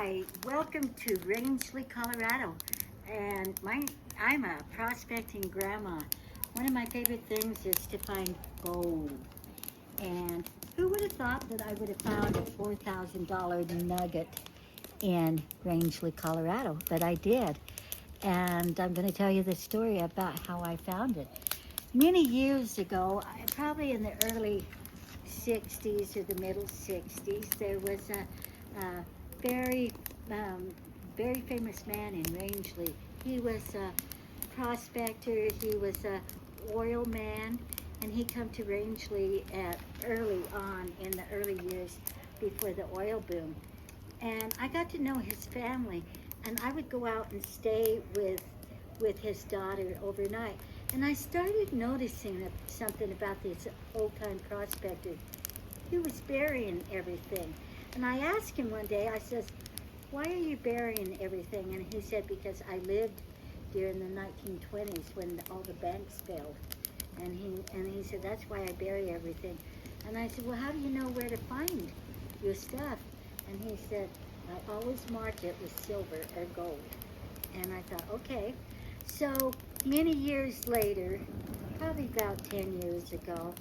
Hi, welcome to Rangeley, Colorado. And I'm a prospecting grandma. One of my favorite things is to find gold. And who would have thought that I would have found a $4,000 nugget in Rangeley, Colorado? But I did. And I'm going to tell you the story about how I found it. Many years ago, probably in the early 60s or the middle 60s, there was a very, very famous man in Rangeley. He was a prospector, he was a oil man, and he come to Rangeley early on in the early years before the oil boom. And I got to know his family, and I would go out and stay with his daughter overnight. And I started noticing something about this old-time prospector. He was burying everything. And I asked him one day, I says, why are you burying everything? And he said, because I lived during the 1920s when all the banks failed. And he said, that's why I bury everything. And I said, well, how do you know where to find your stuff? And he said, I always mark it with silver or gold. And I thought, okay. So many years later, probably about 10 years ago,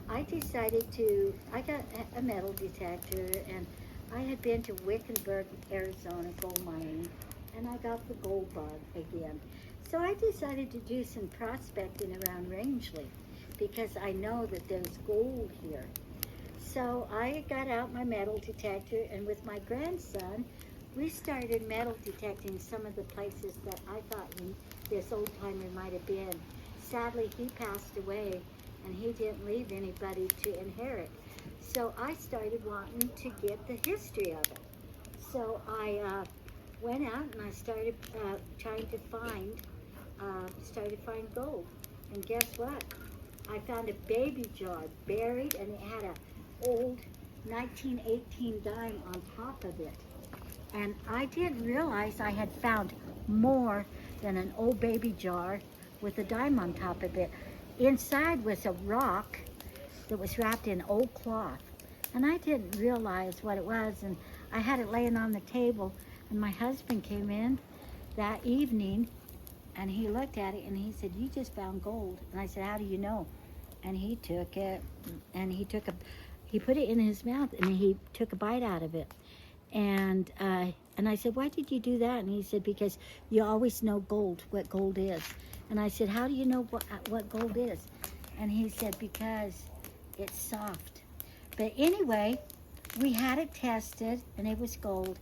I got a metal detector, and I had been to Wickenburg, Arizona gold mining, and I got the gold bug again. So I decided to do some prospecting around Rangeley because I know that there's gold here. So I got out my metal detector, and with my grandson, we started metal detecting some of the places that I thought this old timer might have been. Sadly, he passed away, and he didn't leave anybody to inherit. So I started wanting to get the history of it. So I went out and I started trying to find gold. And guess what? I found a baby jar buried, and it had an old 1918 dime on top of it. And I didn't realize I had found more than an old baby jar with a dime on top of it. Inside was a rock that was wrapped in old cloth. And I didn't realize what it was. And I had it laying on the table. And my husband came in that evening, and he looked at it, and he said, you just found gold. And I said, how do you know? And he took it, and he put it in his mouth, and he took a bite out of it. And I said, why did you do that? And he said, because you always know what gold is. And I said, how do you know what gold is? And he said, because it's soft. But anyway, we had it tested, and it was gold.